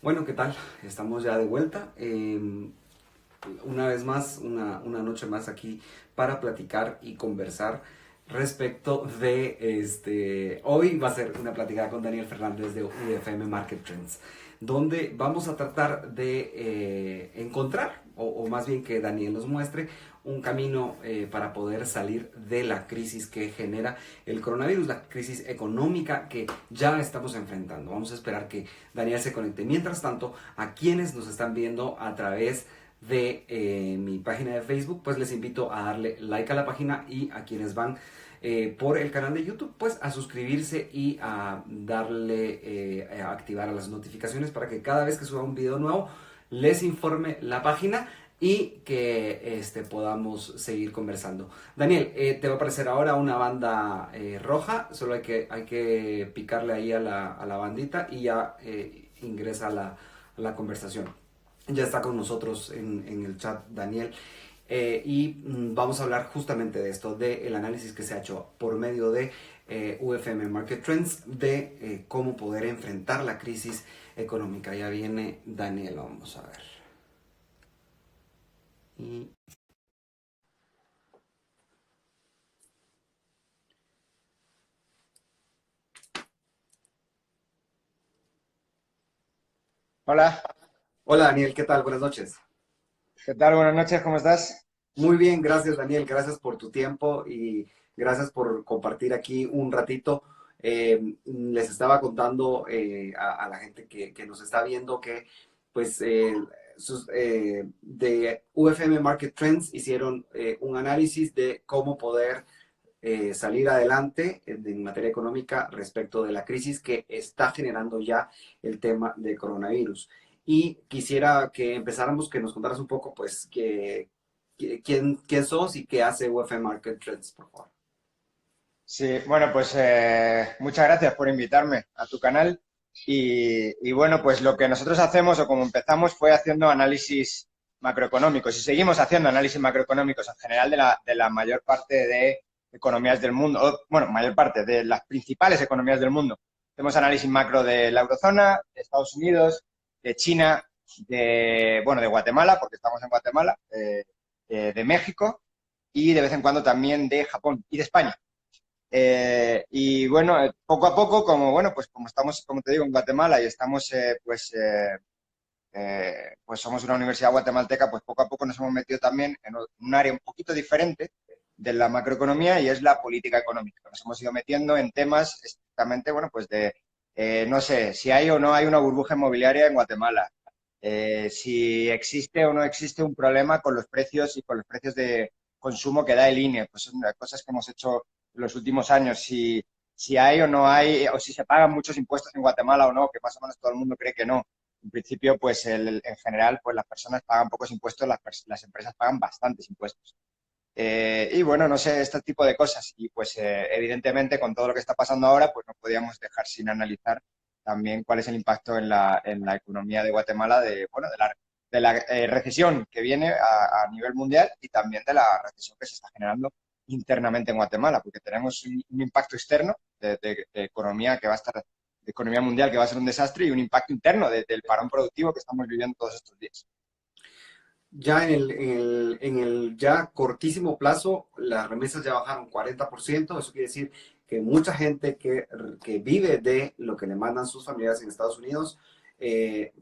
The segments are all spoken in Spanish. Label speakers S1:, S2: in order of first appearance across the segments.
S1: Bueno, ¿qué tal? Estamos ya de vuelta. Una vez más, una noche más aquí para platicar y conversar respecto de Hoy va a ser una platicada con Daniel Fernández de UFM Market Trends, donde vamos a tratar de encontrar, o más bien que Daniel nos muestre, un camino para poder salir de la crisis que genera el coronavirus, la crisis económica que ya estamos enfrentando. Vamos a esperar que Daniel se conecte. Mientras tanto, a quienes nos están viendo a través de mi página de Facebook, pues les invito a darle like a la página, y a quienes van por el canal de YouTube, pues a suscribirse y a darle, a activar a las notificaciones para que cada vez que suba un video nuevo les informe la página y que podamos seguir conversando. Daniel, te va a aparecer ahora una banda roja, solo hay que picarle ahí a la bandita y ya ingresa a la conversación. Ya está con nosotros en el chat Daniel. Vamos a hablar justamente de esto, del análisis que se ha hecho por medio de UFM Market Trends, de cómo poder enfrentar la crisis económica. Ya viene Daniel, vamos a ver. Y
S2: Hola,
S1: hola Daniel, ¿qué tal? Buenas noches.
S2: ¿qué tal? Buenas noches, ¿cómo estás?
S1: Muy bien, gracias Daniel, gracias por tu tiempo y gracias por compartir aquí un ratito. Les estaba contando a la gente que nos está viendo que pues de UFM Market Trends hicieron un análisis de cómo poder salir adelante en materia económica respecto de la crisis que está generando ya el tema de coronavirus. Y quisiera que empezáramos, que nos contaras un poco, pues, quién sos y qué hace UFM Market Trends, por favor.
S2: Sí, bueno, pues muchas gracias por invitarme a tu canal. Y bueno, pues lo que nosotros hacemos o como empezamos fue haciendo análisis macroeconómicos y seguimos haciendo análisis macroeconómicos en general de la mayor parte de economías del mundo, bueno, mayor parte de las principales economías del mundo. Hacemos análisis macro de la eurozona, de Estados Unidos, de China, bueno, de Guatemala, porque estamos en Guatemala, de México y de vez en cuando también de Japón y de España. Y bueno, poco a poco, como bueno, pues como estamos, como te digo, en Guatemala y estamos, pues somos una universidad guatemalteca, pues poco a poco nos hemos metido también en un área un poquito diferente de la macroeconomía y es la política económica. Nos hemos ido metiendo en temas estrictamente, bueno, pues de, no sé, si hay o no hay una burbuja inmobiliaria en Guatemala, si existe o no existe un problema con los precios y con los precios de consumo que da el INE, pues son las cosas que hemos hecho en los últimos años, si hay o no hay, o si se pagan muchos impuestos en Guatemala o no, que más o menos todo el mundo cree que no. En principio, pues en general, pues las personas pagan pocos impuestos, las empresas pagan bastantes impuestos. Y bueno, no sé, este tipo de cosas. Y pues evidentemente con todo lo que está pasando ahora, pues no podíamos dejar sin analizar también cuál es el impacto en la economía de Guatemala de, bueno, de la recesión que viene a nivel mundial y también de la recesión que se está generando internamente en Guatemala, porque tenemos un impacto externo de economía que va a estar, de economía mundial que va a ser un desastre y un impacto interno del parón productivo que estamos viviendo todos estos días.
S1: Ya en el ya cortísimo plazo, las remesas ya bajaron 40%. Eso quiere decir que mucha gente que vive de lo que le mandan sus familiares en Estados Unidos,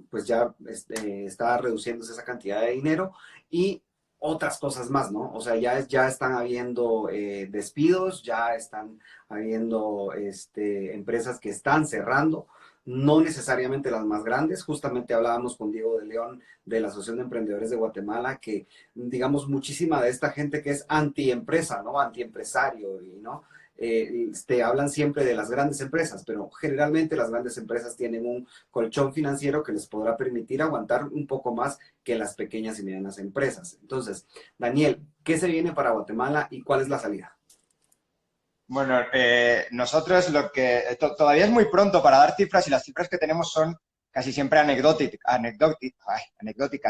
S1: pues ya está reduciéndose esa cantidad de dinero y otras cosas más, ¿no? O sea, ya están habiendo despidos, ya están habiendo empresas que están cerrando, no necesariamente las más grandes. Justamente hablábamos con Diego de León de la Asociación de Emprendedores de Guatemala, que digamos muchísima de esta gente que es antiempresa, ¿no? Antiempresario, y ¿no? Te hablan siempre de las grandes empresas, pero generalmente las grandes empresas tienen un colchón financiero que les podrá permitir aguantar un poco más que las pequeñas y medianas empresas. Entonces, Daniel, ¿qué se viene para Guatemala y cuál es la salida?
S2: Bueno, nosotros lo que todavía es muy pronto para dar cifras y las cifras que tenemos son casi siempre anecdóticas.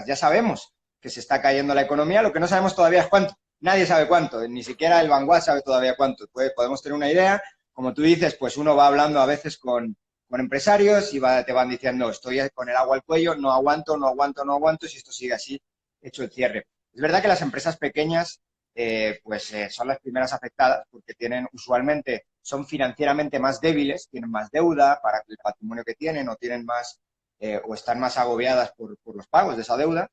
S2: Ya sabemos que se está cayendo la economía, lo que no sabemos todavía es cuánto. Nadie sabe cuánto, ni siquiera el Vanguard sabe todavía cuánto. Podemos tener una idea, como tú dices, pues uno va hablando a veces con con empresarios y te van diciendo, estoy con el agua al cuello, no aguanto, no aguanto, no aguanto, si esto sigue así, hecho el cierre. Es verdad que las empresas pequeñas son las primeras afectadas porque usualmente son financieramente más débiles, tienen más deuda para el patrimonio que tienen o tienen más o están más agobiadas por los pagos de esa deuda.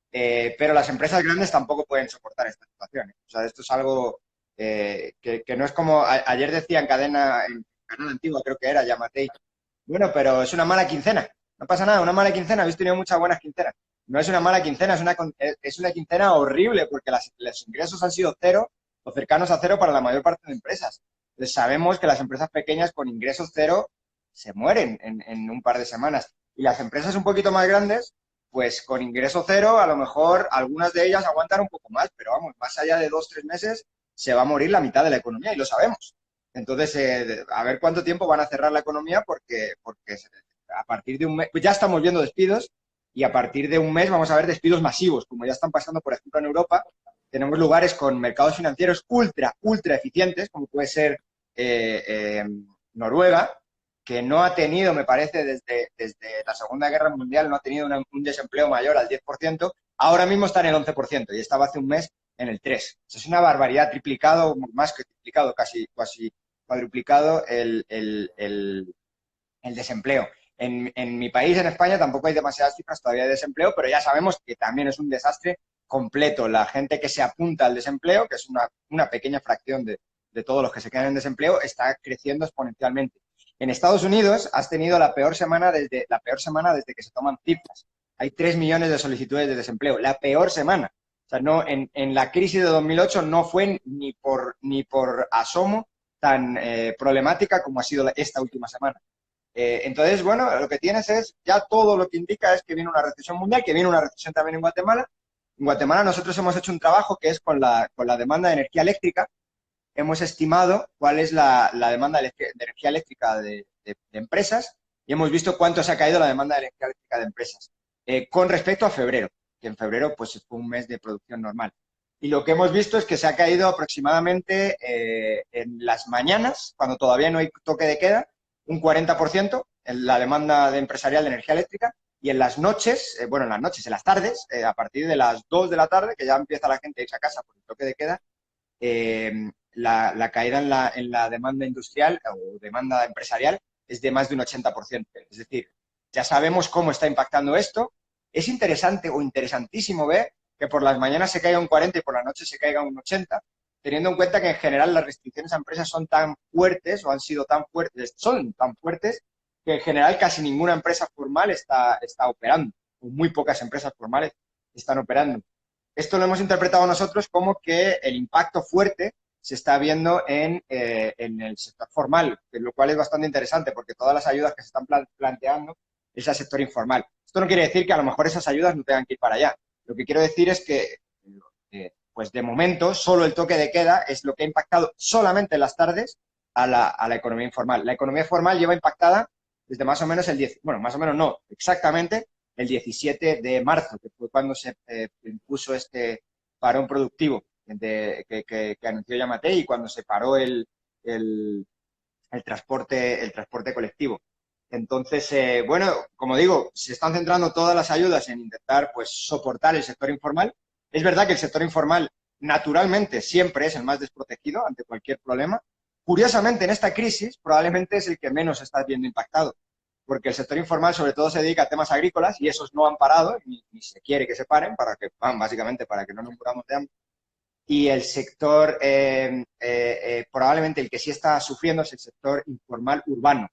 S2: Pero las empresas grandes tampoco pueden soportar esta situación. O sea, esto es algo que no es como ayer decía en Canal Antigua, creo que era, Yamatei. Bueno, pero es una mala quincena. No pasa nada, una mala quincena. Habéis tenido muchas buenas quincenas. No es una mala quincena, es una quincena horrible porque los ingresos han sido cero o cercanos a cero para la mayor parte de empresas. Entonces sabemos que las empresas pequeñas con ingresos cero se mueren en un par de semanas. Y las empresas un poquito más grandes, pues con ingreso cero, a lo mejor algunas de ellas aguantan un poco más, pero vamos, más allá de 2 o 3 meses se va a morir la mitad de la economía y lo sabemos. Entonces, a ver cuánto tiempo van a cerrar la economía porque a partir de un mes, pues ya estamos viendo despidos y a partir de un mes vamos a ver despidos masivos, como ya están pasando, por ejemplo, en Europa. Tenemos lugares con mercados financieros ultra eficientes, como puede ser Noruega, que no ha tenido, me parece, desde la Segunda Guerra Mundial, no ha tenido un desempleo mayor al 10%, ahora mismo está en el 11% y estaba hace un mes en el 3%. Eso es una barbaridad, triplicado, más que triplicado, casi cuadruplicado el desempleo. En mi país, en España, tampoco hay demasiadas cifras todavía de desempleo, pero ya sabemos que también es un desastre completo. La gente que se apunta al desempleo, que es una pequeña fracción de todos los que se quedan en desempleo, está creciendo exponencialmente. En Estados Unidos has tenido la peor semana desde que se toman cifras. Hay 3 millones de solicitudes de desempleo. La peor semana. O sea, no, en la crisis de 2008 no fue ni por asomo tan problemática como ha sido esta última semana. Entonces, bueno, lo que tienes es, ya todo lo que indica es que viene una recesión mundial, que viene una recesión también en Guatemala. En Guatemala nosotros hemos hecho un trabajo que es con la demanda de energía eléctrica. Hemos estimado cuál es la demanda de energía eléctrica de empresas y hemos visto cuánto se ha caído la demanda de energía eléctrica de empresas con respecto a febrero, que en febrero pues fue un mes de producción normal. Y lo que hemos visto es que se ha caído aproximadamente en las mañanas, cuando todavía no hay toque de queda, un 40% en la demanda empresarial de energía eléctrica, y en las noches, en las tardes, a partir de las 2 de la tarde, que ya empieza la gente a irse a casa por el toque de queda, la caída en la demanda industrial o demanda empresarial es de más de un 80%. Es decir, ya sabemos cómo está impactando esto. Es interesante o interesantísimo ver que por las mañanas se caiga un 40 y por la noche se caiga un 80, teniendo en cuenta que en general las restricciones a empresas son tan fuertes o han sido tan fuertes, son tan fuertes que en general casi ninguna empresa formal está operando, o muy pocas empresas formales están operando. Esto lo hemos interpretado nosotros como que el impacto fuerte se está viendo en el sector formal, lo cual es bastante interesante porque todas las ayudas que se están planteando es al sector informal. Esto no quiere decir que a lo mejor esas ayudas no tengan que ir para allá. Lo que quiero decir es que, pues de momento, solo el toque de queda es lo que ha impactado solamente en las tardes a la economía informal. La economía formal lleva impactada desde más o menos más o menos no, exactamente el 17 de marzo, que fue cuando se impuso este parón productivo que anunció Yamatei y cuando se paró el transporte colectivo. Entonces, como digo, se están centrando todas las ayudas en intentar pues soportar el sector informal. Es verdad que el sector informal naturalmente siempre es el más desprotegido ante cualquier problema. Curiosamente, en esta crisis probablemente es el que menos está viendo impactado, porque el sector informal sobre todo se dedica a temas agrícolas y esos no han parado, ni se quiere que se paren, básicamente para que no nos muramos de hambre. Y el sector, probablemente el que sí está sufriendo es el sector informal urbano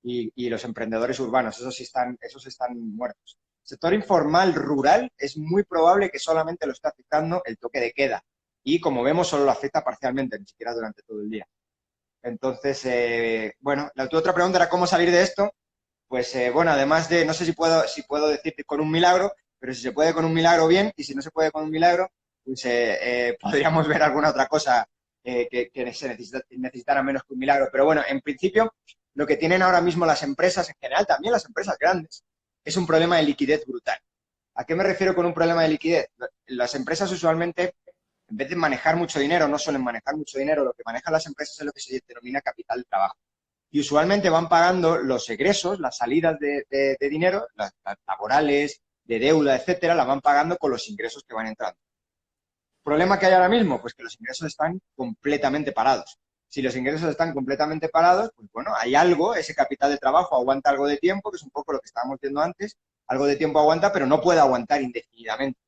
S2: y los emprendedores urbanos, esos están muertos. El sector informal rural es muy probable que solamente lo esté afectando el toque de queda y, como vemos, solo lo afecta parcialmente, ni siquiera durante todo el día. Entonces, tu otra pregunta era cómo salir de esto. Pues además de, no sé si puedo decirte con un milagro, pero si se puede con un milagro bien, y si no se puede con un milagro, pues podríamos ver alguna otra cosa que se necesitara menos que un milagro. Pero bueno, en principio, lo que tienen ahora mismo las empresas en general, también las empresas grandes, es un problema de liquidez brutal. ¿A qué me refiero con un problema de liquidez? Las empresas usualmente, en vez de manejar mucho dinero, no suelen manejar mucho dinero, lo que manejan las empresas es lo que se denomina capital de trabajo. y usualmente van pagando los egresos, las salidas de dinero, las laborales, de deuda, etcétera, las van pagando con los ingresos que van entrando. ¿Problema que hay ahora mismo? Pues que los ingresos están completamente parados. Si los ingresos están completamente parados, pues bueno, hay algo, ese capital de trabajo aguanta algo de tiempo, que es un poco lo que estábamos viendo antes, algo de tiempo aguanta, pero no puede aguantar indefinidamente.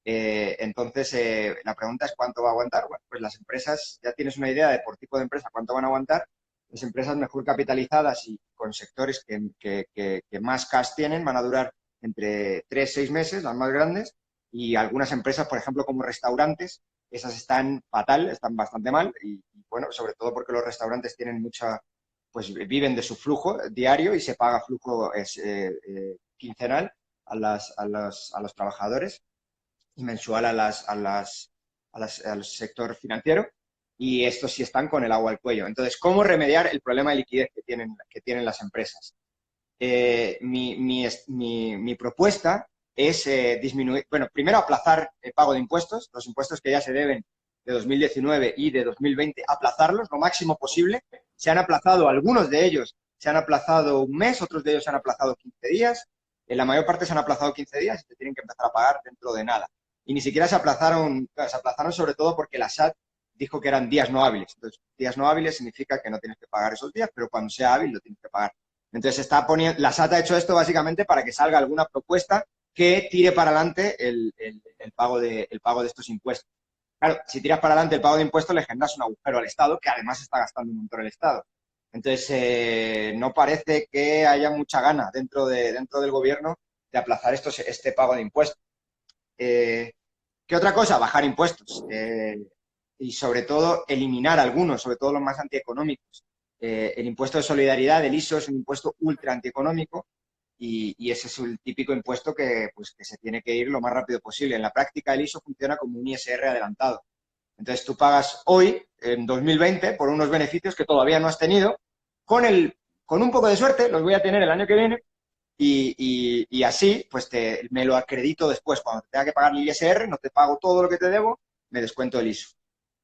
S2: Entonces, la pregunta es ¿cuánto va a aguantar? Bueno, pues las empresas, ya tienes una idea de por tipo de empresa cuánto van a aguantar. Las empresas mejor capitalizadas y con sectores que más cash tienen van a durar entre 3 y 6 meses, las más grandes, y algunas empresas, por ejemplo, como restaurantes, esas están fatal, están bastante mal, y bueno, sobre todo porque los restaurantes tienen mucha, pues viven de su flujo diario y se paga flujo quincenal a los trabajadores y mensual al sector financiero, y estos sí están con el agua al cuello. Entonces, ¿cómo remediar el problema de liquidez que tienen las empresas? Mi propuesta es disminuir, bueno, primero aplazar el pago de impuestos, los impuestos que ya se deben de 2019 y de 2020, aplazarlos lo máximo posible. Se han aplazado algunos de ellos, se han aplazado un mes, otros de ellos se han aplazado 15 días, en la mayor parte se han aplazado 15 días y se tienen que empezar a pagar dentro de nada. Y ni siquiera se aplazaron sobre todo porque la SAT dijo que eran días no hábiles. Entonces, días no hábiles significa que no tienes que pagar esos días, pero cuando sea hábil lo tienes que pagar. Entonces, la SAT ha hecho esto básicamente para que salga alguna propuesta que tire para adelante el pago de estos impuestos. Claro, si tiras para adelante el pago de impuestos, le generas un agujero al Estado, que además está gastando un montón el Estado. Entonces, no parece que haya mucha gana dentro del gobierno de aplazar este pago de impuestos. ¿Qué otra cosa? Bajar impuestos. Y sobre todo eliminar algunos, sobre todo los más antieconómicos. El impuesto de solidaridad, el ISO, es un impuesto ultra antieconómico y ese es el típico impuesto que se tiene que ir lo más rápido posible. En la práctica el ISO funciona como un ISR adelantado. Entonces tú pagas hoy, en 2020, por unos beneficios que todavía no has tenido. Con un poco de suerte los voy a tener el año que viene y así pues me lo acredito después. Cuando tenga que pagar el ISR, no te pago todo lo que te debo, me descuento el ISO.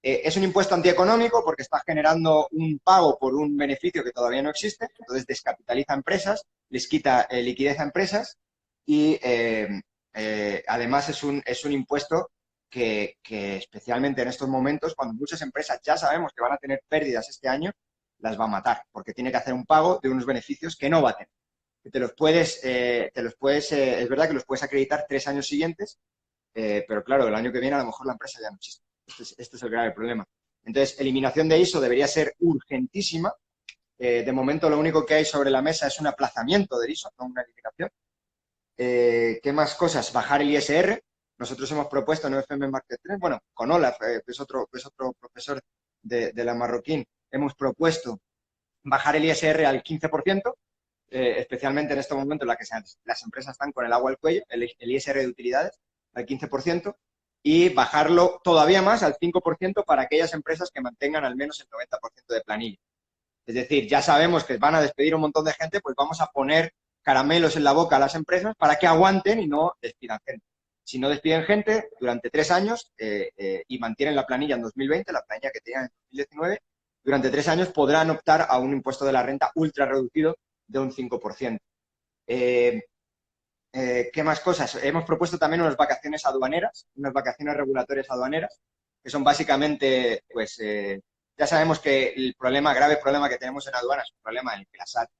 S2: Es un impuesto antieconómico porque está generando un pago por un beneficio que todavía no existe, entonces descapitaliza empresas, les quita liquidez a empresas y además es un impuesto que especialmente en estos momentos, cuando muchas empresas ya sabemos que van a tener pérdidas este año, las va a matar porque tiene que hacer un pago de unos beneficios que no va a tener. Que es verdad que los puedes acreditar 3 años siguientes, pero claro, el año que viene a lo mejor la empresa ya no existe. Este es el grave problema. Entonces, eliminación de ISO debería ser urgentísima. De momento, lo único que hay sobre la mesa es un aplazamiento del ISO, no una eliminación. ¿Qué más cosas? Bajar el ISR. Nosotros hemos propuesto en FM Market 3, bueno, con Olaf, que es otro profesor de la Marroquín, hemos propuesto bajar el ISR al 15%, especialmente en estos momentos en los que las empresas están con el agua al cuello, el ISR de utilidades al 15%, y bajarlo todavía más al 5% para aquellas empresas que mantengan al menos el 90% de planilla. Es decir, ya sabemos que van a despedir un montón de gente, pues vamos a poner caramelos en la boca a las empresas para que aguanten y no despidan gente. Si no despiden gente durante 3 años y mantienen la planilla en 2020, la planilla que tenían en 2019, durante 3 años podrán optar a un impuesto de la renta ultra reducido de un 5%. ¿Qué más cosas? Hemos propuesto también unas vacaciones aduaneras, unas vacaciones regulatorias aduaneras, que son básicamente, pues, ya sabemos que el grave problema que tenemos en aduanas es un problema en el que la SAT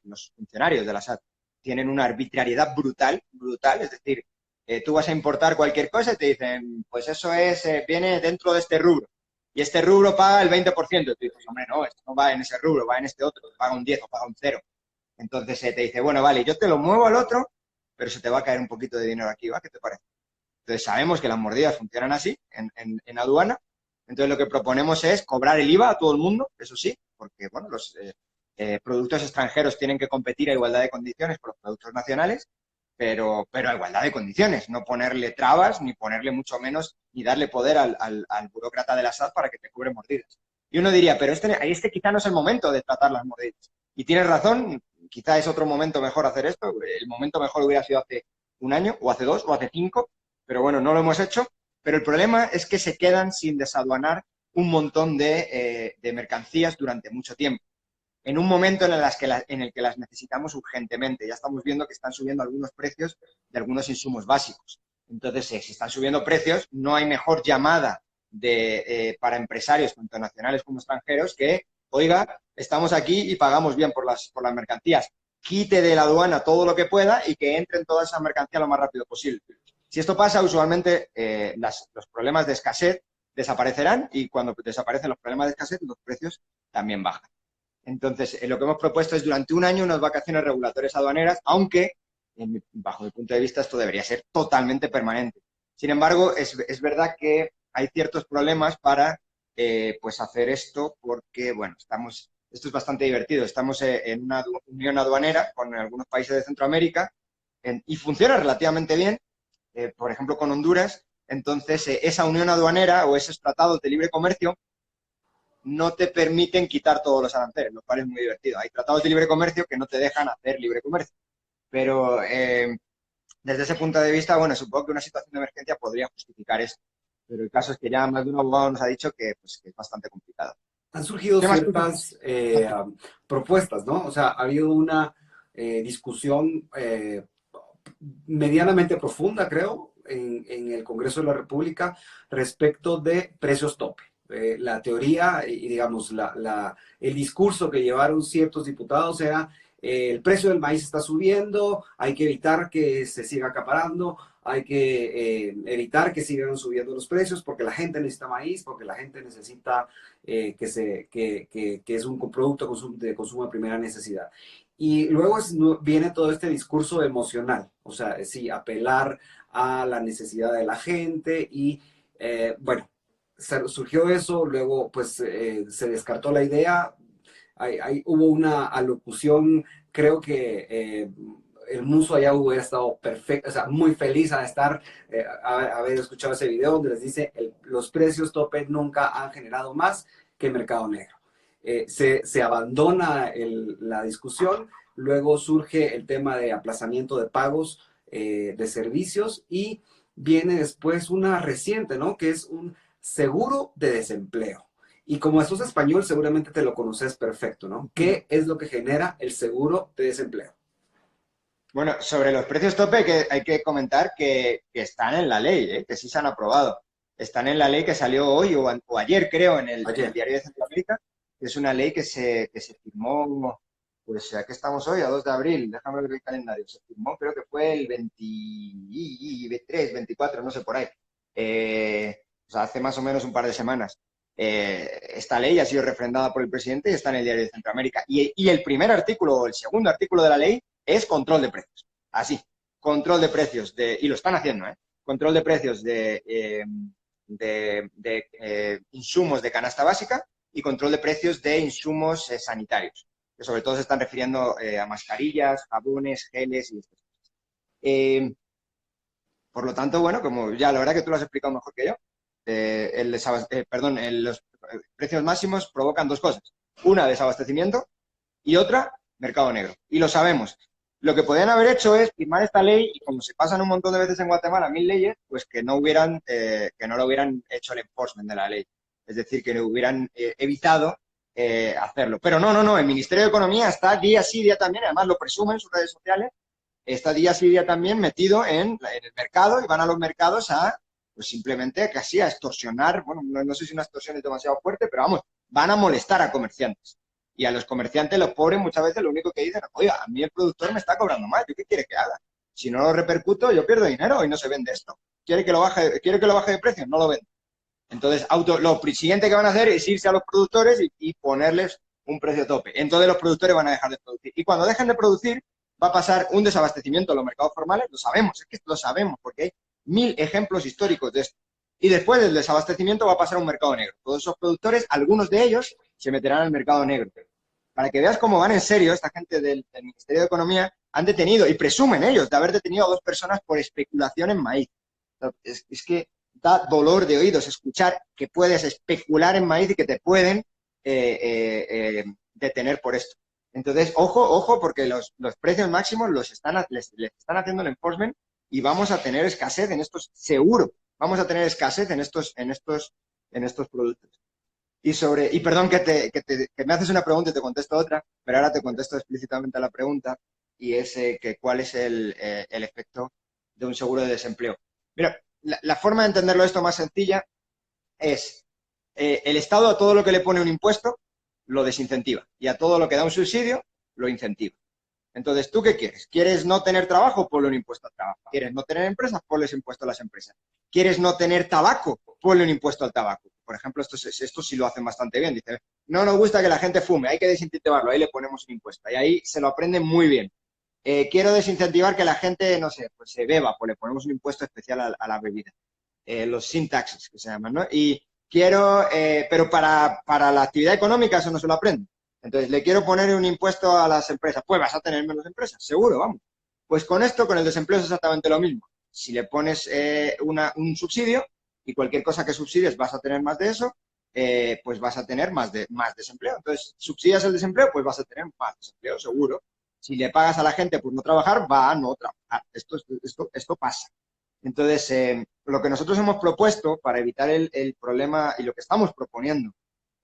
S2: los funcionarios de la SAT tienen una arbitrariedad brutal, es decir, tú vas a importar cualquier cosa y te dicen, pues eso viene dentro de este rubro, y este rubro paga el 20%, y tú dices, hombre, no, esto no va en ese rubro, va en este otro, paga un 10 o paga un 0. Entonces te dice, bueno, vale, yo te lo muevo al otro, pero se te va a caer un poquito de dinero aquí, ¿va? ¿Qué te parece? Entonces sabemos que las mordidas funcionan así en aduana, entonces lo que proponemos es cobrar el IVA a todo el mundo, eso sí, porque bueno, los productos extranjeros tienen que competir a igualdad de condiciones con los productos nacionales, pero a igualdad de condiciones, no ponerle trabas, ni ponerle mucho menos, ni darle poder al burócrata de la SAT para que te cubre mordidas. Y uno diría, pero este quizá no es el momento de tratar las mordidas. Y tienes razón, quizá es otro momento mejor hacer esto. El momento mejor hubiera sido hace 1 año, o hace 2, o hace 5, pero bueno, no lo hemos hecho. Pero el problema es que se quedan sin desaduanar un montón de mercancías durante mucho tiempo. en un momento en el que las necesitamos urgentemente. Ya estamos viendo que están subiendo algunos precios de algunos insumos básicos. Entonces, si están subiendo precios, no hay mejor llamada para empresarios, tanto nacionales como extranjeros, que, oiga, estamos aquí y pagamos bien por las mercancías. Quite de la aduana todo lo que pueda y que entren toda esa mercancía lo más rápido posible. Si esto pasa, usualmente los problemas de escasez desaparecerán y cuando desaparecen los problemas de escasez, los precios también bajan. Entonces, lo que hemos propuesto es durante un año unas vacaciones regulatorias aduaneras, aunque, bajo mi punto de vista, esto debería ser totalmente permanente. Sin embargo, es verdad que hay ciertos problemas para pues hacer esto porque, bueno, esto es bastante divertido. Estamos en una unión aduanera con algunos países de Centroamérica y funciona relativamente bien, por ejemplo, con Honduras. Entonces, esa unión aduanera o esos tratados de libre comercio no te permiten quitar todos los aranceles, lo cual es muy divertido. Hay tratados de libre comercio que no te dejan hacer libre comercio. Pero desde ese punto de vista, bueno, supongo que una situación de emergencia podría justificar esto. Pero el caso es que ya más de un abogado nos ha dicho que, pues, que es bastante complicado.
S1: Han surgido
S2: ¿Qué más?
S1: ciertas propuestas, ¿no? O sea, ha habido una discusión medianamente profunda, creo, en el Congreso de la República respecto de precios tope. La teoría y, digamos, el discurso que llevaron ciertos diputados era el precio del maíz está subiendo, hay que evitar que se siga acaparando, hay que evitar que sigan subiendo los precios porque la gente necesita maíz, porque la gente necesita que es un producto de consumo de primera necesidad. Y luego viene todo este discurso emocional, o sea, sí, apelar a la necesidad de la gente y, bueno, surgió eso, luego pues se descartó la idea, hubo una alocución, creo que el Muso allá hubiera estado perfecto, o sea, muy feliz a estar, haber escuchado ese video donde les dice, los precios tope nunca han generado más que mercado negro. Se abandona la discusión, luego surge el tema de aplazamiento de pagos de servicios y viene después una reciente, ¿no? Que es un seguro de desempleo. Y como sos español, seguramente te lo conoces perfecto, ¿no? ¿Qué es lo que genera el seguro de desempleo?
S2: Bueno, sobre los precios tope hay que comentar que están en la ley, que sí se han aprobado. Están en la ley que salió hoy o ayer, creo, en el Diario de Centroamérica, que es una ley que se firmó, pues aquí estamos hoy, a 2 de abril, déjame ver el calendario, se firmó, creo que fue el 23, 24, no sé, por ahí. O sea, hace más o menos un par de semanas. Esta ley ha sido refrendada por el presidente y está en el Diario de Centroamérica. Y el primer artículo o el segundo artículo de la ley es control de precios. Así, control de precios, y lo están haciendo, control de precios de insumos de canasta básica y control de precios de insumos sanitarios, que sobre todo se están refiriendo a mascarillas, jabones, geles y estas cosas. Por lo tanto, bueno, como ya la verdad que tú lo has explicado mejor que yo, los precios máximos provocan dos cosas. Una, desabastecimiento, y otra, mercado negro. Y lo sabemos. Lo que podían haber hecho es firmar esta ley y como se pasan un montón de veces en Guatemala 1000 leyes, pues que no lo hubieran hecho el enforcement de la ley. Es decir, que no hubieran evitado hacerlo. Pero no. El Ministerio de Economía está día sí, día también, además lo presume en sus redes sociales, está día sí, día también metido en el mercado y van a los mercados pues simplemente casi a extorsionar. Bueno, no sé si una extorsión es demasiado fuerte, pero vamos, van a molestar a comerciantes. Y a los comerciantes, los pobres, muchas veces lo único que dicen es, oiga, a mí el productor me está cobrando más, ¿yo qué quiere que haga? Si no lo repercuto, yo pierdo dinero y no se vende esto. ¿Quiere que lo baje de precio? No lo vende. Entonces, lo siguiente que van a hacer es irse a los productores y ponerles un precio tope. Entonces, los productores van a dejar de producir. Y cuando dejen de producir, va a pasar un desabastecimiento en los mercados formales. Lo sabemos, es que lo sabemos, porque hay 1000 ejemplos históricos de esto. Y después del desabastecimiento va a pasar a un mercado negro. Todos esos productores, algunos de ellos, se meterán al mercado negro. Para que veas cómo van en serio, esta gente del Ministerio de Economía han detenido, y presumen ellos, de haber detenido a 2 personas por especulación en maíz. Es que da dolor de oídos escuchar que puedes especular en maíz y que te pueden detener por esto. Entonces, ojo, porque los precios máximos les están haciendo el enforcement y vamos a tener escasez en estos, seguro, vamos a tener escasez en estos productos. Y perdón que me haces una pregunta y te contesto otra, pero ahora te contesto explícitamente a la pregunta y es que cuál es el efecto de un seguro de desempleo. Mira, la forma de entenderlo esto más sencilla es el Estado a todo lo que le pone un impuesto lo desincentiva y a todo lo que da un subsidio lo incentiva. Entonces, ¿tú qué quieres? ¿Quieres no tener trabajo? Ponle un impuesto al trabajo. ¿Quieres no tener empresas? Ponles impuesto a las empresas. ¿Quieres no tener tabaco? Ponle un impuesto al tabaco. Por ejemplo, esto sí lo hacen bastante bien. Dice, no nos gusta que la gente fume, hay que desincentivarlo, ahí le ponemos un impuesto. Y ahí se lo aprenden muy bien. Quiero desincentivar que la gente, no sé, pues se beba, pues le ponemos un impuesto especial a la bebida. Los sin taxes, que se llaman, ¿no? Y quiero, pero para la actividad económica eso no se lo aprende. Entonces, le quiero poner un impuesto a las empresas. Pues vas a tener menos empresas, seguro, vamos. Pues con esto, con el desempleo es exactamente lo mismo. Si le pones un subsidio y cualquier cosa que subsidies vas a tener más de eso, pues vas a tener más desempleo. Entonces, subsidias el desempleo, pues vas a tener más desempleo, seguro. Si le pagas a la gente por no trabajar, va a no trabajar. Esto pasa. Entonces, lo que nosotros hemos propuesto para evitar el problema y lo que estamos proponiendo,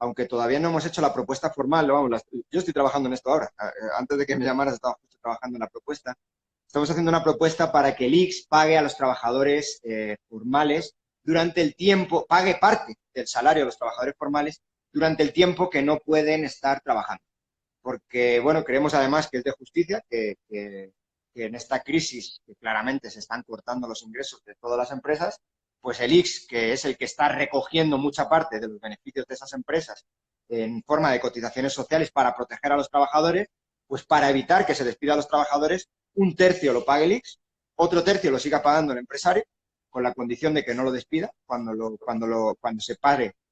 S2: aunque todavía no hemos hecho la propuesta formal, vamos, yo estoy trabajando en esto ahora. Antes de que me llamaras estaba justo trabajando en la propuesta. Estamos haciendo una propuesta para que el ICS pague a los trabajadores formales durante el tiempo, pague parte del salario a los trabajadores formales durante el tiempo que no pueden estar trabajando. Porque, bueno, creemos además que es de justicia que en esta crisis, que claramente se están cortando los ingresos de todas las empresas, pues el ICS, que es el que está recogiendo mucha parte de los beneficios de esas empresas en forma de cotizaciones sociales para proteger a los trabajadores, pues para evitar que se despida a los trabajadores, un tercio lo pague el ICS, otro tercio lo siga pagando el empresario, con la condición de que no lo despida cuando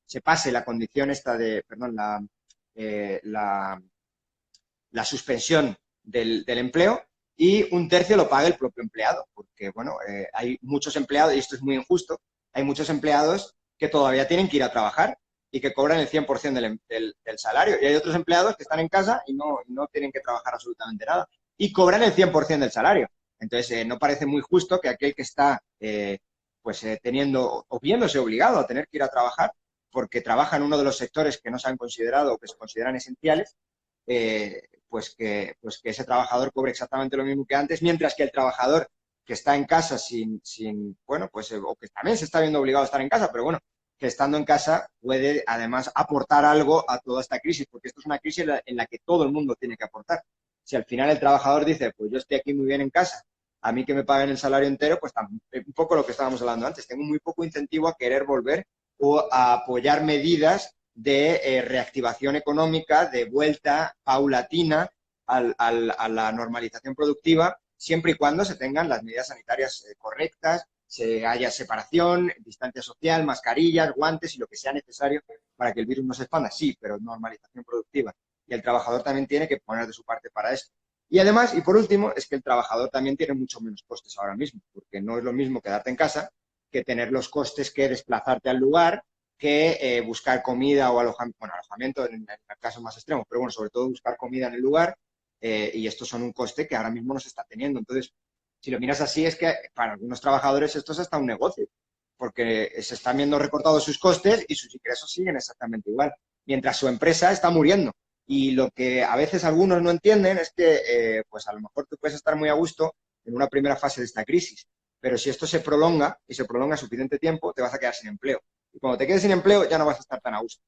S2: se pase la condición esta de, perdón, la suspensión del empleo, y un tercio lo paga el propio empleado, porque, bueno, hay muchos empleados, y esto es muy injusto, hay muchos empleados que todavía tienen que ir a trabajar y que cobran el 100% del salario, y hay otros empleados que están en casa y no tienen que trabajar absolutamente nada, y cobran el 100% del salario. Entonces, no parece muy justo que aquel que está teniendo o viéndose obligado a tener que ir a trabajar porque trabaja en uno de los sectores que no se han considerado o que se consideran esenciales, pues que ese trabajador cobre exactamente lo mismo que antes, mientras que el trabajador que está en casa bueno, pues, o que también se está viendo obligado a estar en casa, pero bueno, que estando en casa puede además aportar algo a toda esta crisis, porque esto es una crisis en la que todo el mundo tiene que aportar. Si al final el trabajador dice, pues yo estoy aquí muy bien en casa, a mí que me paguen el salario entero, pues un poco lo que estábamos hablando antes, tengo muy poco incentivo a querer volver o a apoyar medidas de reactivación económica, de vuelta paulatina a la normalización productiva, siempre y cuando se tengan las medidas sanitarias correctas, se haya separación, distancia social, mascarillas, guantes y lo que sea necesario para que el virus no se expanda. Sí, pero normalización productiva. Y el trabajador también tiene que poner de su parte para esto. Y además, y por último, es que el trabajador también tiene mucho menos costes ahora mismo, porque no es lo mismo quedarte en casa que tener los costes que desplazarte al lugar, que buscar comida o alojamiento en casos más extremos, pero bueno, sobre todo buscar comida en el lugar, y estos son un coste que ahora mismo no se está teniendo. Entonces, si lo miras así, es que para algunos trabajadores esto es hasta un negocio, porque se están viendo recortados sus costes y sus ingresos siguen exactamente igual, mientras su empresa está muriendo. Y lo que a veces algunos no entienden es que, pues a lo mejor tú puedes estar muy a gusto en una primera fase de esta crisis, pero si esto se prolonga y se prolonga suficiente tiempo, te vas a quedar sin empleo. Y cuando te quedes sin empleo ya no vas a estar tan a gusto.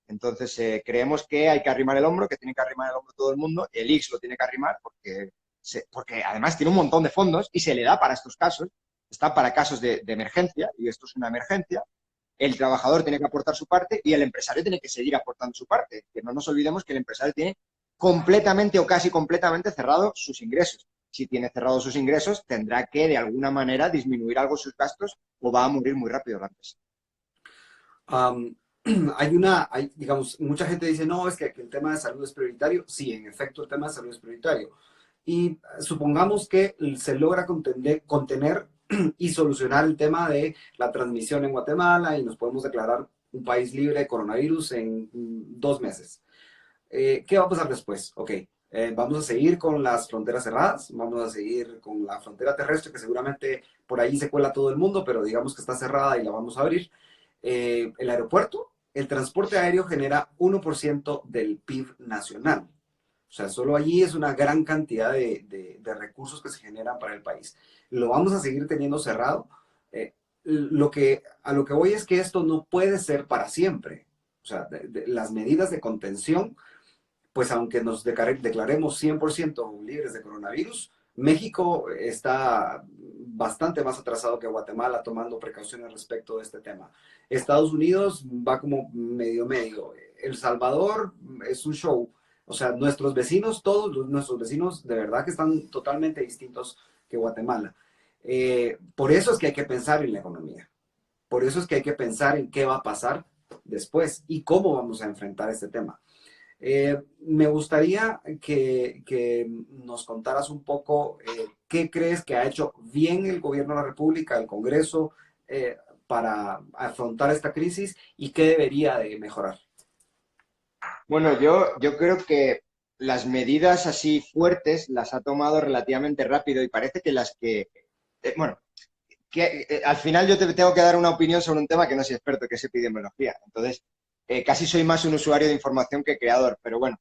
S2: Entonces, creemos que hay que arrimar el hombro, que tiene que arrimar el hombro todo el mundo. El ICS lo tiene que arrimar porque además tiene un montón de fondos y se le da para estos casos. Está para casos de emergencia, y esto es una emergencia. El trabajador tiene que aportar su parte y el empresario tiene que seguir aportando su parte. Que no nos olvidemos que el empresario tiene completamente o casi completamente cerrado sus ingresos. Si tiene cerrados sus ingresos, tendrá que de alguna manera disminuir algo sus gastos o va a morir muy rápido la empresa.
S1: Um, digamos, mucha gente dice, no, es que el tema de salud es prioritario. Sí, en efecto, el tema de salud es prioritario. Y supongamos que se logra contener y solucionar el tema de la transmisión en Guatemala y nos podemos declarar un país libre de coronavirus en 2 meses. ¿Qué va a pasar después? Ok, vamos a seguir con las fronteras cerradas, vamos a seguir con la frontera terrestre que seguramente por ahí se cuela todo el mundo, pero digamos que está cerrada y la vamos a abrir. El aeropuerto el transporte aéreo genera 1% del PIB nacional. O sea, solo allí es una gran cantidad de recursos que se generan para el país. Lo vamos a seguir teniendo cerrado. Eh, a lo que voy es que esto no puede ser para siempre. O sea, las medidas de contención, pues aunque nos declaremos 100% libres de coronavirus, México está bastante más atrasado que Guatemala tomando precauciones respecto de este tema. Estados Unidos va como medio medio. El Salvador es un show. O sea, nuestros vecinos, nuestros vecinos de verdad que están totalmente distintos que Guatemala. Por eso es que hay que pensar en la economía. Por eso es que hay que pensar en qué va a pasar después y cómo vamos a enfrentar este tema. Me gustaría que nos contaras un poco qué crees que ha hecho bien el gobierno de la República, el Congreso, para afrontar esta crisis y qué debería de mejorar.
S2: Bueno, yo creo que las medidas así fuertes las ha tomado relativamente rápido y parece que bueno, que al final yo te tengo que dar una opinión sobre un tema que no soy experto, que es epidemiología. Entonces, casi soy más un usuario de información que creador, pero bueno,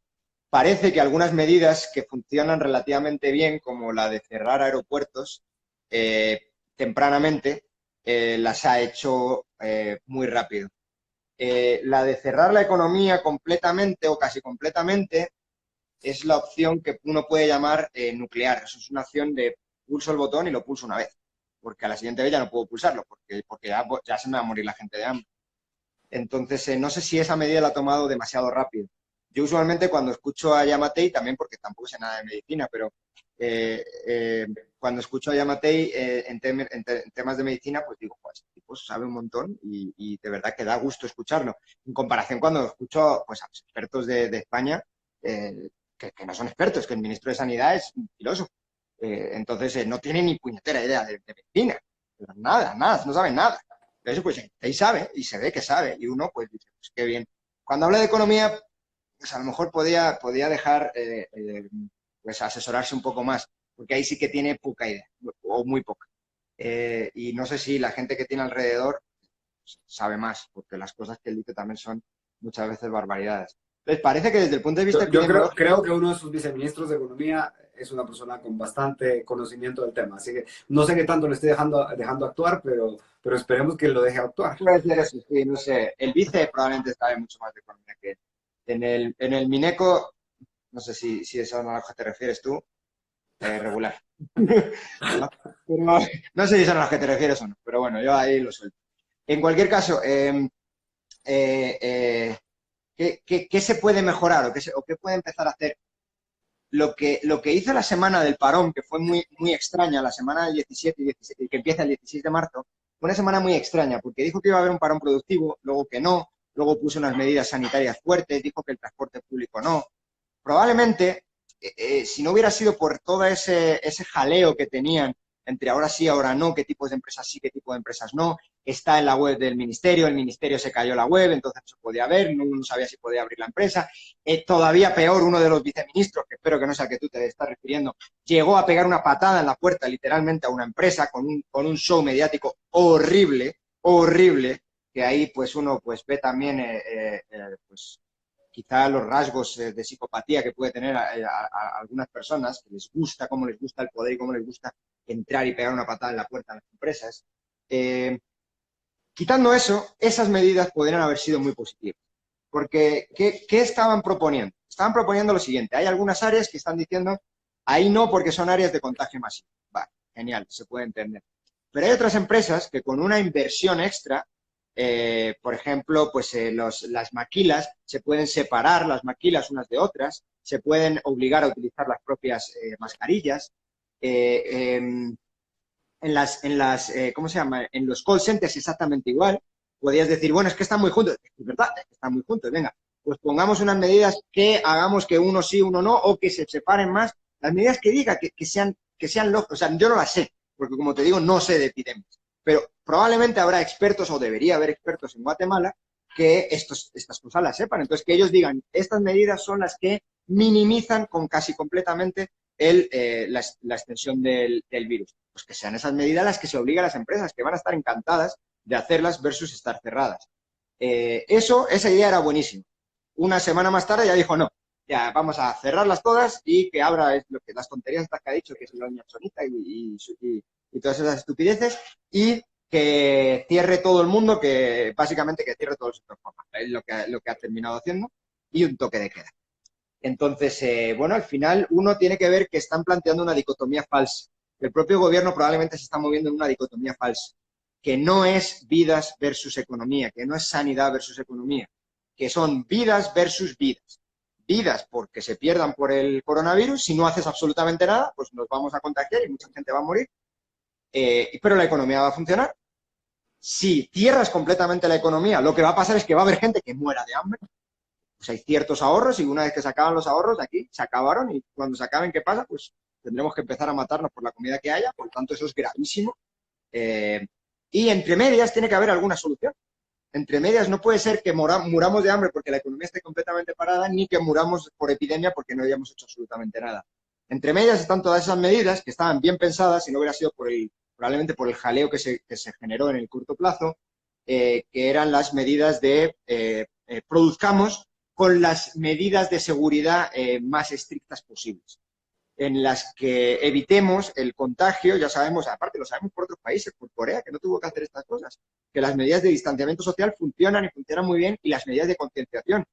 S2: parece que algunas medidas que funcionan relativamente bien, como la de cerrar aeropuertos tempranamente, las ha hecho muy rápido. La de cerrar la economía completamente o casi completamente es la opción que uno puede llamar nuclear. Eso es una acción de pulso el botón y lo pulso una vez, porque a la siguiente vez ya no puedo pulsarlo, porque ya se me va a morir la gente de hambre. Entonces, no sé si esa medida la ha tomado demasiado rápido. Yo usualmente cuando escucho a Yamatei, también porque tampoco sé nada de medicina, pero eh, eh, cuando escucho a Yamatei en temas de medicina, pues digo, pues este tipo sabe un montón y de verdad que da gusto escucharlo. En comparación cuando escucho pues, a los expertos de España, que no son expertos, que el ministro de Sanidad es un filósofo. Entonces, no tiene ni puñetera idea de medicina. Pero nada, nada, no sabe nada. Eso pues ahí sabe y se ve que sabe y uno pues dice, pues qué bien. Cuando habla de economía, pues a lo mejor podía dejar pues asesorarse un poco más, porque ahí sí que tiene poca idea o muy poca. Y no sé si la gente que tiene alrededor pues, sabe más, porque las cosas que él dice también son muchas veces barbaridades. Entonces parece que desde el punto de vista
S1: Yo creo
S2: epidemiológico,
S1: que uno de sus viceministros de Economía es una persona con bastante conocimiento del tema, así que no sé qué tanto le estoy dejando actuar, pero esperemos que lo deje actuar.
S2: puede ser eso, sí, no sé, el vice probablemente sabe mucho más de economía que él. En el Mineco, no sé si eso a lo que te refieres tú, regular. ¿No? Pero, no sé si son a las que te refieres o no, pero bueno, yo ahí lo suelto. En cualquier caso, eh, eh, ¿qué se puede mejorar o qué puede empezar a hacer? Lo que hizo la semana del parón, que fue muy, muy extraña, la semana del 17 y 16, que empieza el 16 de marzo, fue una semana muy extraña, porque dijo que iba a haber un parón productivo, luego que no, luego puso unas medidas sanitarias fuertes, dijo que el transporte público no. Probablemente, si no hubiera sido por todo ese jaleo que tenían entre ahora sí, ahora no, qué tipos de empresas sí, qué tipo de empresas no, está en la web del ministerio, el ministerio se cayó la web, entonces no se podía ver, no sabía si podía abrir la empresa. Todavía peor, uno de los viceministros, que espero que no sea que tú te estás refiriendo, llegó a pegar una patada en la puerta literalmente a una empresa con un show mediático horrible, horrible, que ahí pues uno pues ve también pues quizá los rasgos de psicopatía que puede tener a algunas personas, que les gusta, cómo les gusta el poder y cómo les gusta entrar y pegar una patada en la puerta a las empresas. Eh, Quitando eso, esas medidas podrían haber sido muy positivas. Porque, ¿qué estaban proponiendo? Estaban proponiendo lo siguiente. Hay algunas áreas que están diciendo, ahí no porque son áreas de contagio masivo. Vale, genial, se puede entender. Pero hay otras empresas que con una inversión extra, por ejemplo, pues las maquilas, se pueden separar las maquilas unas de otras, se pueden obligar a utilizar las propias mascarillas. Eh, eh, ¿Cómo se llama? En los call centers exactamente igual. Podías decir, bueno, es que están muy juntos. Es verdad, es que están muy juntos. Venga, pues pongamos unas medidas que hagamos que uno sí, uno no, o que se separen más. Las medidas que diga que sean lógicas. O sea, yo no las sé, porque como te digo, no sé de epidemias. Pero probablemente habrá expertos, o debería haber expertos en Guatemala, que estas cosas las sepan. Entonces, que ellos digan, estas medidas son las que minimizan con casi completamente la extensión del virus. Pues que sean esas medidas las que se obligan a las empresas, que van a estar encantadas de hacerlas versus estar cerradas. Esa idea era buenísima. Una semana más tarde ya dijo, no, ya vamos a cerrarlas todas y que abra es lo que, las tonterías estas que ha dicho, que es la doña Chonita y todas esas estupideces, y que cierre todo el mundo, que básicamente que cierre todo el sector formal. Es lo que ha terminado haciendo, y un toque de queda. Entonces, bueno, al final uno tiene que ver que están planteando una dicotomía falsa. El propio gobierno probablemente se está moviendo en una dicotomía falsa, que no es vidas versus economía, que no es sanidad versus economía, que son vidas versus vidas. Vidas porque se pierdan por el coronavirus, si no haces absolutamente nada, pues nos vamos a contagiar y mucha gente va a morir, pero la economía va a funcionar. Si cierras completamente la economía, lo que va a pasar es que va a haber gente que muera de hambre. Pues hay ciertos ahorros y una vez que se acaban los ahorros de aquí, se acabaron y cuando se acaben, ¿qué pasa? Pues tendremos que empezar a matarnos por la comida que haya, por lo tanto eso es gravísimo. Y entre medias tiene que haber alguna solución. Entre medias no puede ser que muramos de hambre porque la economía esté completamente parada, ni que muramos por epidemia porque no hayamos hecho absolutamente nada. Entre medias están todas esas medidas que estaban bien pensadas y no hubiera sido probablemente por el jaleo que se generó en el corto plazo, que eran las medidas de produzcamos con las medidas de seguridad más estrictas posibles, en las que evitemos el contagio. Ya sabemos, aparte lo sabemos por otros países, por Corea, que no tuvo que hacer estas cosas, que las medidas de distanciamiento social funcionan y funcionan muy bien, y las medidas de concienciación.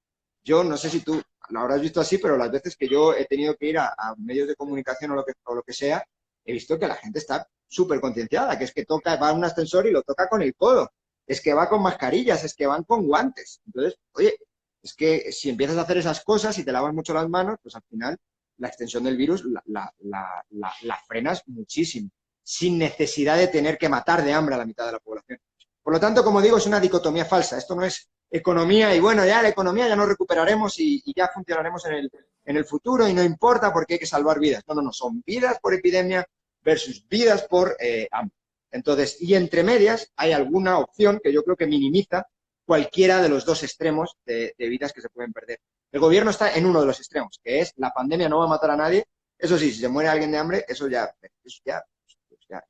S2: Yo no sé si tú lo habrás visto así, pero las veces que yo he tenido que ir a medios de comunicación o lo que sea, he visto que la gente está súper concienciada, que es que va a un ascensor y lo toca con el codo, es que va con mascarillas, es que van con guantes. Entonces, oye, es que si empiezas a hacer esas cosas y te lavas mucho las manos, pues al final la extensión del virus la frenas muchísimo, sin necesidad de tener que matar de hambre a la mitad de la población. Por lo tanto, como digo, es una dicotomía falsa. Esto no es economía y bueno, ya la economía ya nos recuperaremos y ya funcionaremos en el futuro y no importa porque hay que salvar vidas. No, no, no, son vidas por epidemia versus vidas por hambre. Entonces, y entre medias hay alguna opción que yo creo que minimiza cualquiera de los dos extremos de vidas que se pueden perder. El gobierno está en uno de los extremos, que es la pandemia no va a matar a nadie. Eso sí, si se muere alguien de hambre, eso ya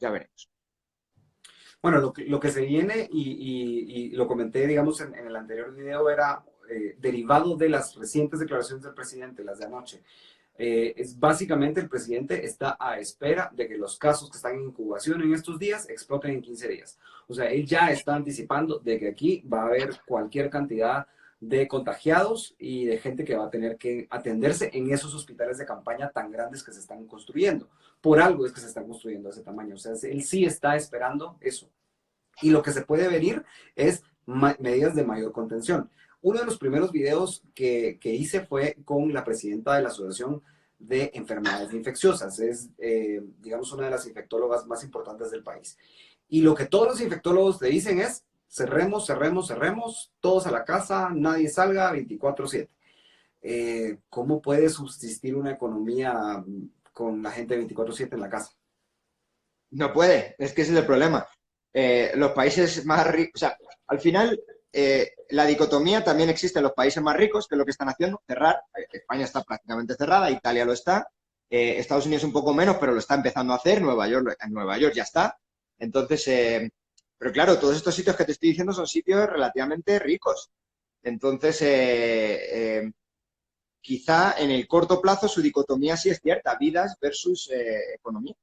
S2: veremos.
S1: Bueno, lo que se viene, y lo comenté, digamos, en el anterior video, era derivado de las recientes declaraciones del presidente, las de anoche. Es básicamente el presidente está a espera de que los casos que están en incubación en estos días exploten en 15 días. O sea, él ya está anticipando de que aquí va a haber cualquier cantidad de contagiados y de gente que va a tener que atenderse en esos hospitales de campaña tan grandes que se están construyendo. Por algo es que se están construyendo de ese tamaño. O sea, él sí está esperando eso. Y lo que se puede venir es medidas de mayor contención. Uno de los primeros videos que hice fue con la presidenta de la Asociación de Enfermedades Infecciosas. Es, digamos, una de las infectólogas más importantes del país. Y lo que todos los infectólogos te dicen es, cerremos, cerremos, cerremos, todos a la casa, nadie salga 24/7. ¿Cómo puede subsistir una economía con la gente 24/7 en la casa?
S2: No puede, es que ese es el problema. Los países más ricos, o sea, al final la dicotomía también existe en los países más ricos, que es lo que están haciendo, cerrar. España está prácticamente cerrada, Italia lo está, Estados Unidos un poco menos, pero lo está empezando a hacer, en Nueva York ya está. Entonces, pero claro, todos estos sitios que te estoy diciendo son sitios relativamente ricos. Entonces, quizá en el corto plazo su dicotomía sí es cierta, vidas versus economía.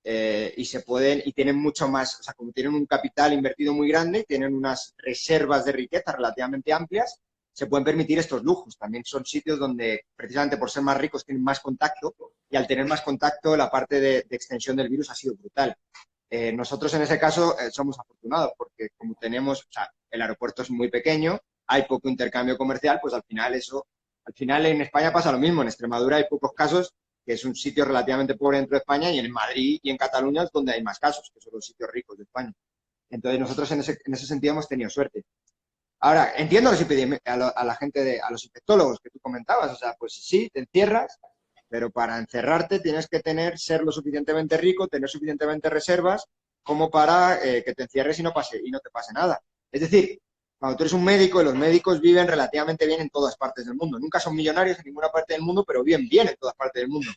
S2: Y tienen mucho más, o sea, como tienen un capital invertido muy grande, tienen unas reservas de riqueza relativamente amplias, se pueden permitir estos lujos. También son sitios donde, precisamente por ser más ricos, tienen más contacto, y al tener más contacto, la parte de extensión del virus ha sido brutal. Nosotros en ese caso somos afortunados, porque como tenemos, o sea, el aeropuerto es muy pequeño, hay poco intercambio comercial, pues al final en España pasa lo mismo, en Extremadura hay pocos casos, que es un sitio relativamente pobre dentro de España, y en Madrid y en Cataluña es donde hay más casos, que son los sitios ricos de España. Entonces nosotros en ese sentido hemos tenido suerte. Ahora, entiendo a la gente, a los infectólogos que tú comentabas, o sea, pues sí, te encierras, pero para encerrarte tienes que ser lo suficientemente rico, tener suficientemente reservas como para que te encierres y no te pase nada. Es decir, cuando tú eres un médico, y los médicos viven relativamente bien en todas partes del mundo. Nunca son millonarios en ninguna parte del mundo, pero viven bien en todas partes del mundo.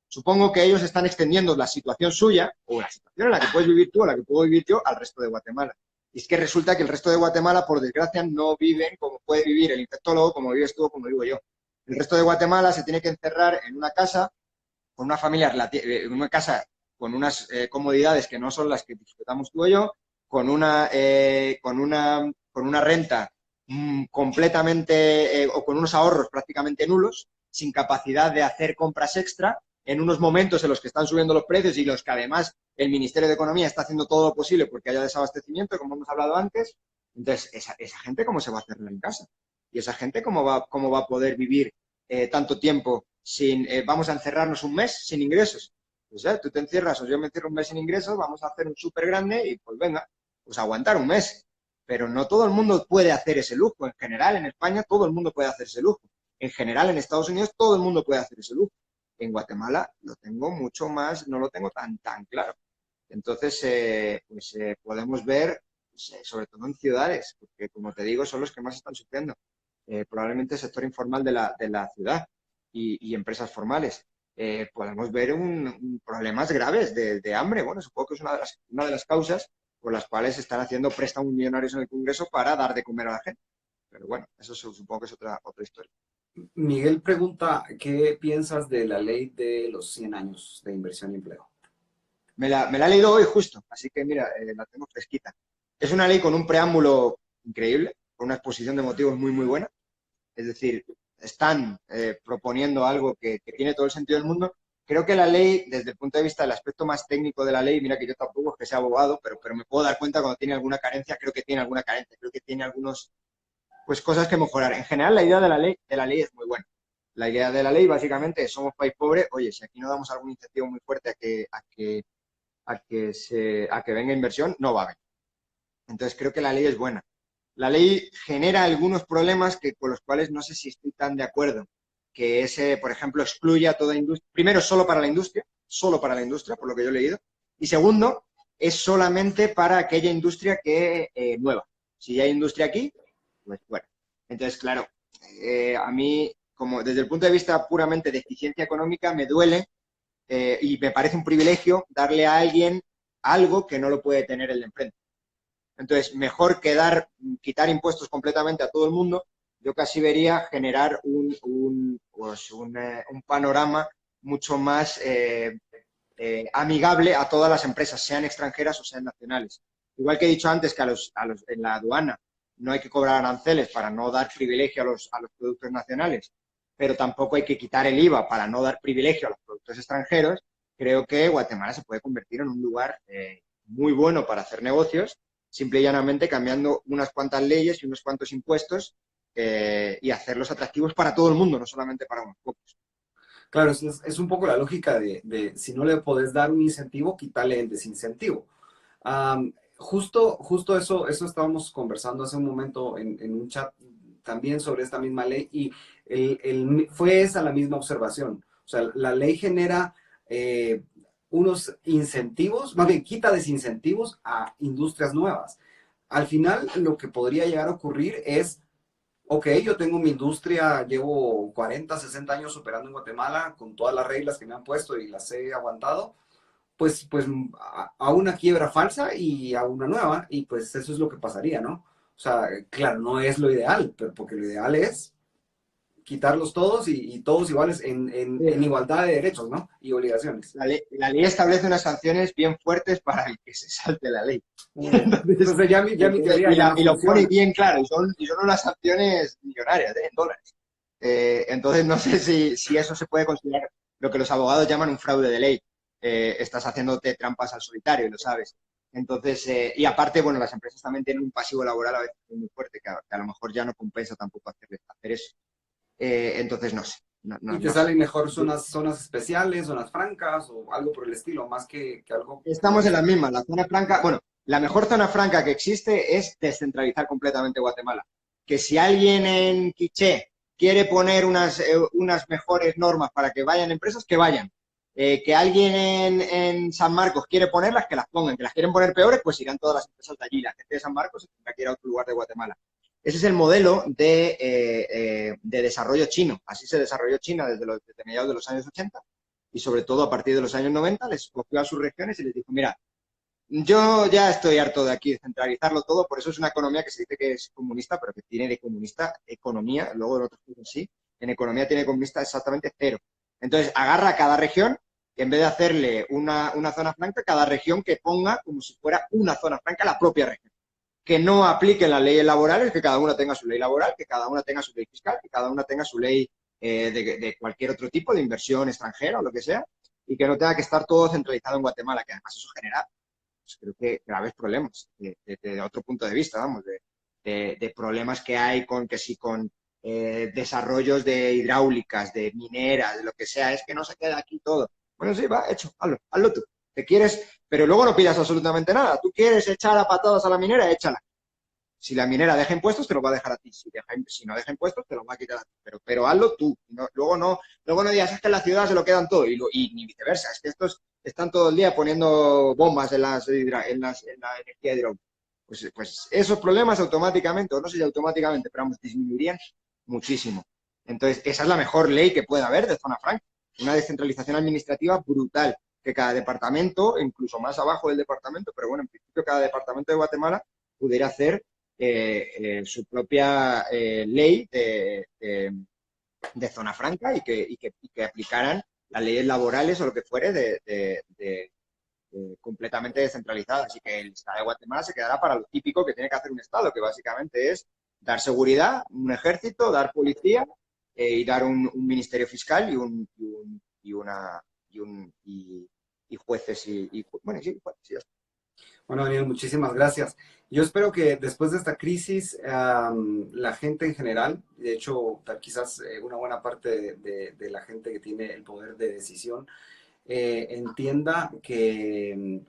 S2: Supongo que ellos están extendiendo la situación suya, o la situación en la que puedes vivir tú, o la que puedo vivir yo, al resto de Guatemala. Y es que resulta que el resto de Guatemala, por desgracia, no viven como puede vivir el infectólogo, como vives tú, como vivo yo. El resto de Guatemala se tiene que encerrar en una casa con una familia, en una casa con unas comodidades que no son las que disfrutamos tú y yo, con una renta completamente o con unos ahorros prácticamente nulos, sin capacidad de hacer compras extra, en unos momentos en los que están subiendo los precios y los que además el Ministerio de Economía está haciendo todo lo posible porque haya desabastecimiento, como hemos hablado antes. Entonces, esa gente, ¿cómo se va a hacer en casa? Y esa gente, cómo va a poder vivir tanto tiempo sin, vamos a encerrarnos un mes sin ingresos? Pues tú te encierras o yo me encierro un mes sin ingresos, vamos a hacer un súper grande y pues venga, pues aguantar un mes. Pero no todo el mundo puede hacer ese lujo. En general, en España, todo el mundo puede hacer ese lujo. En general, en Estados Unidos, todo el mundo puede hacer ese lujo. En Guatemala lo tengo mucho más, no lo tengo tan claro. Entonces, podemos ver, pues, sobre todo en ciudades, porque como te digo, son los que más están sufriendo. Probablemente el sector informal de la ciudad y empresas formales. Podemos ver problemas graves de hambre. Bueno, supongo que es una de las causas por las cuales están haciendo préstamos millonarios en el Congreso para dar de comer a la gente. Pero bueno, eso supongo que es otra historia.
S1: Miguel pregunta, ¿qué piensas de la ley de los 100 años de inversión y empleo?
S2: Me la he leído hoy justo, así que mira, la tengo fresquita. Es una ley con un preámbulo increíble, con una exposición de motivos muy buena. Es decir, están proponiendo algo que tiene todo el sentido del mundo. Creo que la ley, desde el punto de vista del aspecto más técnico de la ley, mira que yo tampoco es que sea abogado, pero me puedo dar cuenta cuando tiene alguna carencia, creo que tiene alguna carencia, creo que tiene algunos, pues cosas que mejorar. En general, la idea de la ley es muy buena. La idea de la ley, básicamente, es somos país pobre, oye, si aquí no damos algún incentivo muy fuerte a que venga inversión, no va a venir. Entonces, creo que la ley es buena. La ley genera algunos problemas con los cuales no sé si estoy tan de acuerdo, que es, por ejemplo, excluye a toda industria. Primero, solo para la industria, por lo que yo he leído. Y segundo, es solamente para aquella industria que nueva. Si ya hay industria aquí, pues bueno. Entonces, claro, a mí, como desde el punto de vista puramente de eficiencia económica, me duele y me parece un privilegio darle a alguien algo que no lo puede tener el de enfrente. Entonces, mejor quitar impuestos completamente a todo el mundo, yo casi vería generar un panorama mucho más amigable a todas las empresas, sean extranjeras o sean nacionales. Igual que he dicho antes que en la aduana no hay que cobrar aranceles para no dar privilegio a los productos nacionales, pero tampoco hay que quitar el IVA para no dar privilegio a los productos extranjeros, creo que Guatemala se puede convertir en un lugar muy bueno para hacer negocios, simple y llanamente cambiando unas cuantas leyes y unos cuantos impuestos y hacerlos atractivos para todo el mundo, no solamente para unos pocos.
S1: Claro, es un poco la lógica de si no le podés dar un incentivo, quítale el desincentivo. Justo eso estábamos conversando hace un momento en un chat también sobre esta misma ley y fue esa la misma observación. O sea, la ley genera unos incentivos, más bien quita desincentivos a industrias nuevas. Al final, lo que podría llegar a ocurrir es ok, yo tengo mi industria, llevo 40, 60 años operando en Guatemala con todas las reglas que me han puesto y las he aguantado, pues a una quiebra falsa y a una nueva, y pues eso es lo que pasaría, ¿no? O sea, claro, no es lo ideal, pero porque lo ideal es quitarlos todos y todos iguales en
S2: Sí.
S1: igualdad de derechos, ¿no? Y obligaciones.
S2: La ley establece unas sanciones bien fuertes para el que se salte la ley. Entonces,
S1: Entonces ya mi teoría ya no
S2: y lo pone
S1: funciona.
S2: bien claro, y son unas sanciones millonarias, en dólares. Entonces, no sé si eso se puede considerar lo que los abogados llaman un fraude de ley. Estás haciéndote trampas al solitario, y lo sabes. Entonces, y aparte, bueno, las empresas también tienen un pasivo laboral a veces muy fuerte, que a lo mejor ya no compensa tampoco hacer eso. Entonces, no sé.
S1: Y te
S2: No sé.
S1: salen mejor zonas especiales, zonas francas o algo por el estilo, más que algo
S2: Estamos en las
S1: progresivo.
S2: mismas. La zona franca, bueno, la mejor zona franca que existe es descentralizar completamente Guatemala. Que si alguien en Quiché quiere poner unas mejores normas para que vayan empresas, que vayan. Que alguien en San Marcos quiere ponerlas, que las pongan. Que las quieren poner peores, pues irán todas las empresas de allí. La gente de San Marcos se tendrá que ir a otro lugar de Guatemala. Ese es el modelo de desarrollo chino. Así se desarrolló China desde mediados de los años 80 y sobre todo a partir de los años 90 les cogió a sus regiones y les dijo, mira, Yo ya estoy harto de aquí de centralizarlo todo, por eso es una economía que se dice que es comunista, pero que tiene de comunista economía, luego en otros países sí, en economía tiene comunista exactamente cero. Entonces, agarra a cada región y en vez de hacerle una zona franca, cada región que ponga como si fuera una zona franca la propia región. Que no apliquen las leyes laborales, que cada una tenga su ley laboral, que cada una tenga su ley fiscal, que cada una tenga su ley de cualquier otro tipo de inversión extranjera o lo que sea, y que no tenga que estar todo centralizado en Guatemala, que además eso genera pues creo que graves problemas de otro punto de vista, vamos, de problemas que hay con que si con desarrollos de hidráulicas, de mineras, de lo que sea, es que no se queda aquí todo. Bueno, sí, va, hecho, hazlo tú. Te quieres, pero luego no pidas absolutamente nada. Tú quieres echar a patadas a la minera, échala. Si la minera deja impuestos, te lo va a dejar a ti. Si no deja impuestos, te lo va a quitar a ti. Pero hazlo tú. Luego no digas, es que en la ciudad se lo quedan todo. Y ni viceversa. Es que estos están todo el día poniendo bombas en la energía hidráulica. Pues esos problemas automáticamente, o no sé si automáticamente, pero vamos, disminuirían muchísimo. Entonces, esa es la mejor ley que puede haber de zona franca. Una descentralización administrativa brutal. Que cada departamento, incluso más abajo del departamento, pero bueno, en principio cada departamento de Guatemala pudiera hacer su propia ley de zona franca y que aplicaran las leyes laborales o lo que fuere completamente descentralizadas. Así que el Estado de Guatemala se quedará para lo típico que tiene que hacer un Estado, que básicamente es dar seguridad, un ejército, dar policía y dar un ministerio fiscal y jueces bueno, sí, jueces, sí,
S1: Bueno, Daniel, muchísimas gracias. Yo espero que después de esta crisis, la gente en general, de hecho, quizás una buena parte de la gente que tiene el poder de decisión, entienda que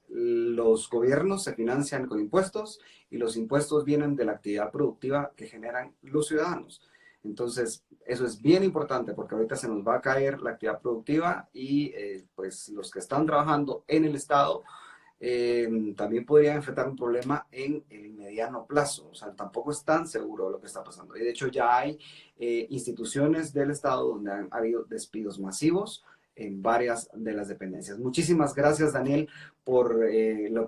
S1: los gobiernos se financian con impuestos y los impuestos vienen de la actividad productiva que generan los ciudadanos. Entonces, eso es bien importante porque ahorita se nos va a caer la actividad productiva y pues los que están trabajando en el Estado también podrían enfrentar un problema en el mediano plazo. O sea, tampoco es tan seguro lo que está pasando. Y de hecho ya hay instituciones del Estado donde han habido despidos masivos en varias de las dependencias. Muchísimas gracias, Daniel, por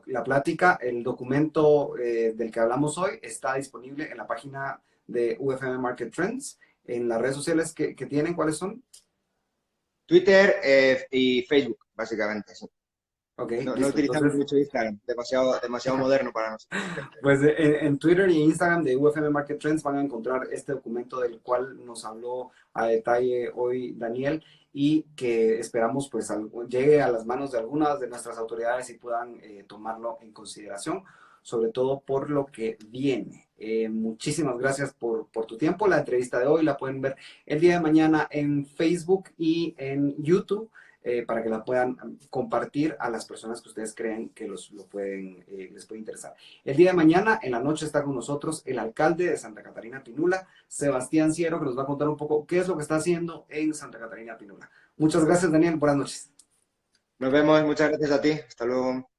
S1: la plática. El documento del que hablamos hoy está disponible en la página de UFM Market Trends. En las redes sociales que tienen, ¿cuáles son?
S2: Twitter y Facebook, básicamente. Sí.
S1: Ok,
S2: No
S1: listo.
S2: utilizamos
S1: Entonces,
S2: mucho Instagram, demasiado moderno para nosotros.
S1: pues en Twitter y Instagram de UFM Market Trends van a encontrar este documento del cual nos habló a detalle hoy Daniel y que esperamos pues llegue a las manos de algunas de nuestras autoridades y puedan tomarlo en consideración, sobre todo por lo que viene. Muchísimas gracias por tu tiempo. La entrevista de hoy la pueden ver el día de mañana en Facebook y en YouTube para que la puedan compartir a las personas que ustedes creen que les puede interesar. El día de mañana, en la noche, está con nosotros el alcalde de Santa Catarina Pinula, Sebastián Ciero, que nos va a contar un poco qué es lo que está haciendo en Santa Catarina Pinula. Muchas gracias, Daniel. Buenas noches.
S2: Nos vemos, muchas gracias a ti. Hasta luego.